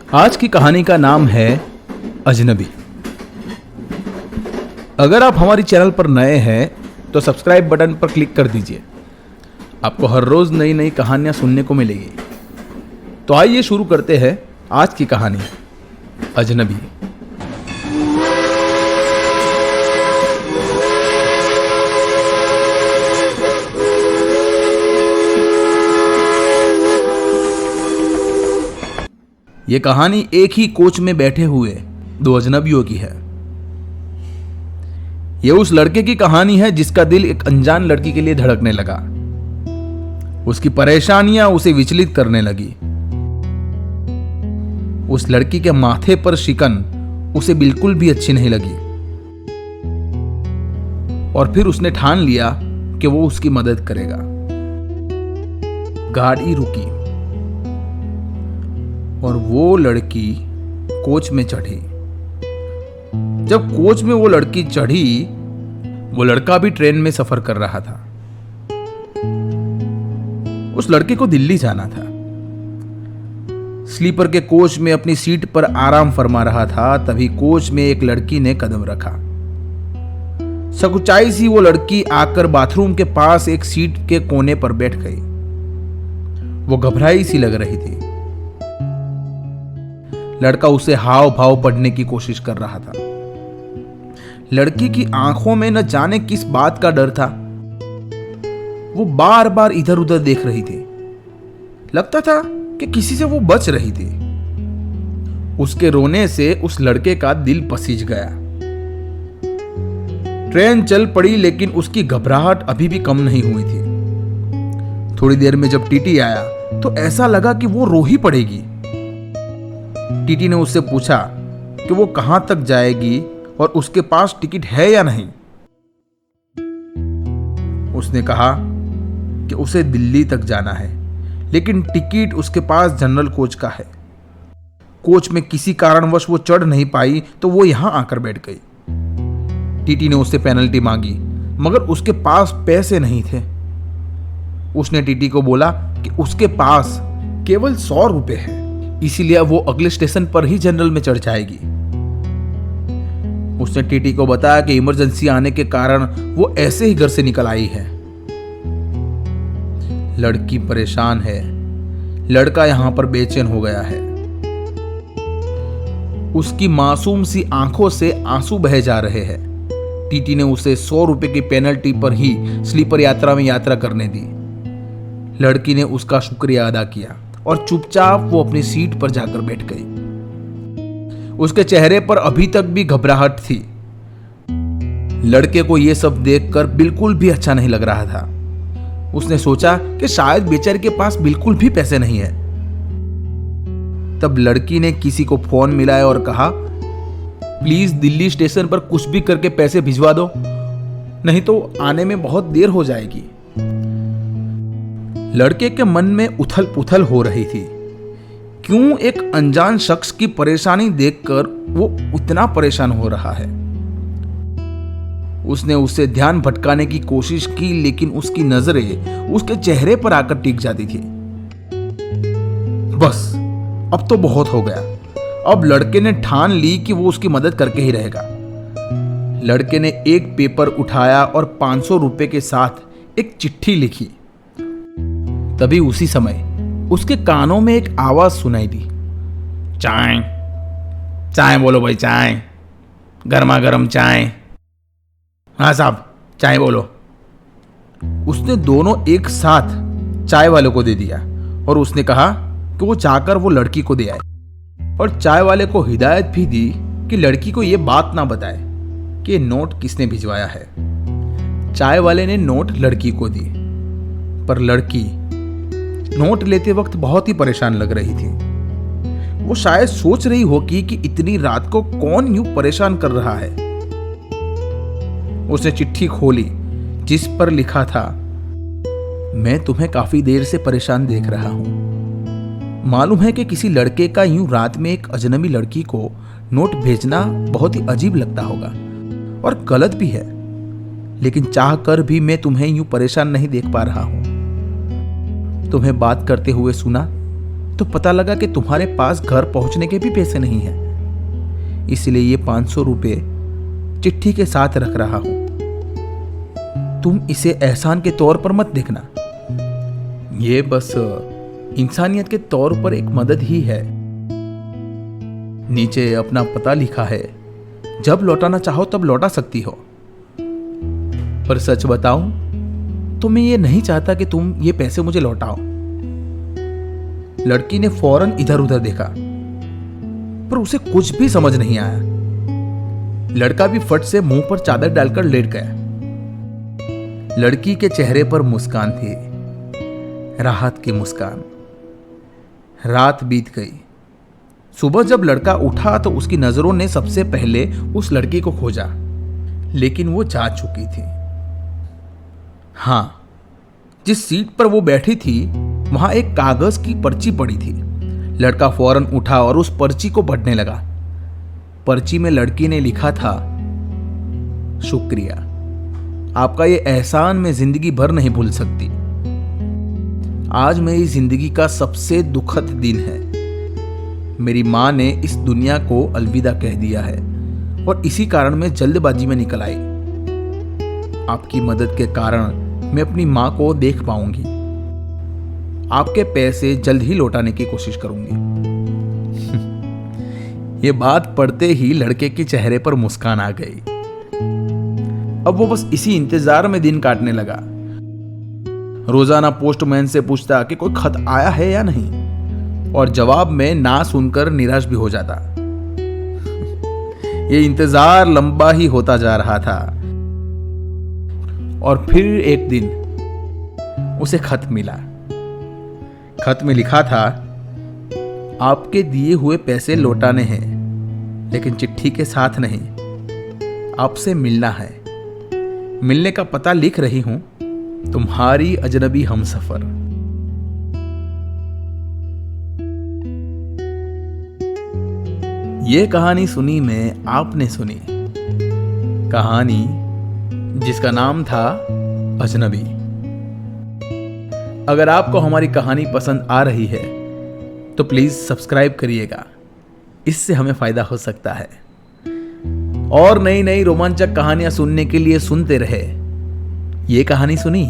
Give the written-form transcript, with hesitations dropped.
आज की कहानी का नाम है अजनबी। अगर आप हमारी चैनल पर नए हैं तो सब्सक्राइब बटन पर क्लिक कर दीजिए। आपको हर रोज नई नई कहानियां सुनने को मिलेगी। तो आइए शुरू करते हैं आज की कहानी अजनबी। ये कहानी एक ही कोच में बैठे हुए दो अजनबियों की है। ये उस लड़के की कहानी है जिसका दिल एक अनजान लड़की के लिए धड़कने लगा। उसकी परेशानियां उसे विचलित करने लगी। उस लड़की के माथे पर शिकन उसे बिल्कुल भी अच्छी नहीं लगी और फिर उसने ठान लिया कि वो उसकी मदद करेगा। गाड़ी रुकी और वो लड़की कोच में चढ़ी। जब कोच में वो लड़की चढ़ी, वो लड़का भी ट्रेन में सफर कर रहा था। उस लड़के को दिल्ली जाना था। स्लीपर के कोच में अपनी सीट पर आराम फरमा रहा था, तभी कोच में एक लड़की ने कदम रखा। सकुचाई सी वो लड़की आकर बाथरूम के पास एक सीट के कोने पर बैठ गई। वो घबराई सी लग रही थी। लड़का उसे हाव भाव पढ़ने की कोशिश कर रहा था। लड़की की आंखों में न जाने किस बात का डर था। वो बार बार इधर उधर देख रही थी। लगता था कि किसी से वो बच रही थी। उसके रोने से उस लड़के का दिल पसीज गया। ट्रेन चल पड़ी, लेकिन उसकी घबराहट अभी भी कम नहीं हुई थी। थोड़ी देर में जब टीटी आया तो ऐसा लगा कि वो रो ही पड़ेगी। टीटी ने उससे पूछा कि वो कहां तक जाएगी और उसके पास टिकट है या नहीं। उसने कहा कि उसे दिल्ली तक जाना है, लेकिन टिकट उसके पास जनरल कोच का है। कोच में किसी कारणवश वो चढ़ नहीं पाई तो वो यहां आकर बैठ गई। टीटी ने उससे पेनल्टी मांगी, मगर उसके पास पैसे नहीं थे। उसने टीटी को बोला कि उसके पास केवल 100 रुपए है, इसीलिए वो अगले स्टेशन पर ही जनरल में चढ़ जाएगी। उसने टीटी को बताया कि इमरजेंसी आने के कारण वो ऐसे ही घर से निकल आई है। लड़की परेशान है। लड़का यहां पर बेचैन हो गया है। उसकी मासूम सी आंखों से आंसू बह जा रहे हैं। टीटी ने उसे 100 रुपए की पेनल्टी पर ही स्लीपर यात्रा में यात्रा करने दी। लड़की ने उसका शुक्रिया अदा किया और चुपचाप वो अपनी सीट पर जाकर बैठ गई। उसके चेहरे पर अभी तक भी घबराहट थी। लड़के को यह सब देखकर बिल्कुल भी अच्छा नहीं लग रहा था। उसने सोचा कि शायद बेचारे के पास बिल्कुल भी पैसे नहीं है। तब लड़की ने किसी को फोन मिलाया और कहा, प्लीज दिल्ली स्टेशन पर कुछ भी करके पैसे भिजवा दो, नहीं तो आने में बहुत देर हो जाएगी। लड़के के मन में उथल पुथल हो रही थी। क्यों एक अनजान शख्स की परेशानी देखकर वो इतना परेशान हो रहा है। उसने उससे ध्यान भटकाने की कोशिश की, लेकिन उसकी नजरें उसके चेहरे पर आकर टिक जाती थी। बस अब तो बहुत हो गया। अब लड़के ने ठान ली कि वो उसकी मदद करके ही रहेगा। लड़के ने एक पेपर उठाया और 500 रुपए के साथ एक चिट्ठी लिखी। तभी उसी समय उसके कानों में एक आवाज सुनाई दी, चाय चाय बोलो भाई, चाय, गर्मा गर्म चाय। हाँ साहब, चाय बोलो। उसने दोनों एक साथ चाय वाले को दे दिया और उसने कहा कि वो जाकर वो लड़की को दे आए, और चाय वाले को हिदायत भी दी कि लड़की को यह बात ना बताए कि ये नोट किसने भिजवाया है। चाय वाले ने नोट लड़की को दी, पर लड़की नोट लेते वक्त बहुत ही परेशान लग रही थी। वो शायद सोच रही होगी कि इतनी रात को कौन यूं परेशान कर रहा है। उसने चिट्ठी खोली जिस पर लिखा था, मैं तुम्हें काफी देर से परेशान देख रहा हूं। मालूम है कि किसी लड़के का यूं रात में एक अजनबी लड़की को नोट भेजना बहुत ही अजीब लगता होगा और गलत भी है, लेकिन चाह कर भी मैं तुम्हें यूं परेशान नहीं देख पा रहा हूं। तुम्हें बात करते हुए सुना तो पता लगा कि तुम्हारे पास घर पहुंचने के भी पैसे नहीं हैं। इसलिए ये 500 रुपए चिट्ठी के साथ रख रहा हूं। तुम इसे एहसान के तौर पर मत देखना, ये बस इंसानियत के तौर पर एक मदद ही है। नीचे अपना पता लिखा है, जब लौटाना चाहो तब लौटा सकती हो। पर सच बताऊं तो मैं ये नहीं चाहता कि तुम ये पैसे मुझे लौटाओ। लड़की ने फौरन इधर उधर देखा, पर उसे कुछ भी समझ नहीं आया। लड़का भी फट से मुंह पर चादर डालकर लेट गया। लड़की के चेहरे पर मुस्कान थी, राहत की मुस्कान। रात बीत गई। सुबह जब लड़का उठा तो उसकी नजरों ने सबसे पहले उस लड़की को खोजा, लेकिन वो जा चुकी थी। हां, जिस सीट पर वो बैठी थी वहां एक कागज की पर्ची पड़ी थी। लड़का फौरन उठा और उस पर्ची को पढ़ने लगा। पर्ची में लड़की ने लिखा था, शुक्रिया, आपका ये एहसान मैं जिंदगी भर नहीं भूल सकती। आज मेरी जिंदगी का सबसे दुखद दिन है। मेरी मां ने इस दुनिया को अलविदा कह दिया है और इसी कारण मैं जल्दबाजी में निकल आई। आपकी मदद के कारण मैं अपनी मां को देख पाऊंगी। आपके पैसे जल्द ही लौटाने की कोशिश करूंगी। ये बात पढ़ते ही लड़के के चेहरे पर मुस्कान आ गई। अब वो बस इसी इंतजार में दिन काटने लगा। रोजाना पोस्टमैन से पूछता कि कोई खत आया है या नहीं, और जवाब में ना सुनकर निराश भी हो जाता। ये इंतजार लंबा ही होता जा रहा था और फिर एक दिन उसे खत मिला। खत में लिखा था, आपके दिए हुए पैसे लौटाने हैं, लेकिन चिट्ठी के साथ नहीं। आपसे मिलना है। मिलने का पता लिख रही हूं, तुम्हारी अजनबी हमसफर। ये कहानी सुनी मैं, आपने सुनी कहानी जिसका नाम था अजनबी। अगर आपको हमारी कहानी पसंद आ रही है तो प्लीज सब्सक्राइब करिएगा, इससे हमें फायदा हो सकता है। और नई नई रोमांचक कहानियां सुनने के लिए सुनते रहे ये कहानी सुनी।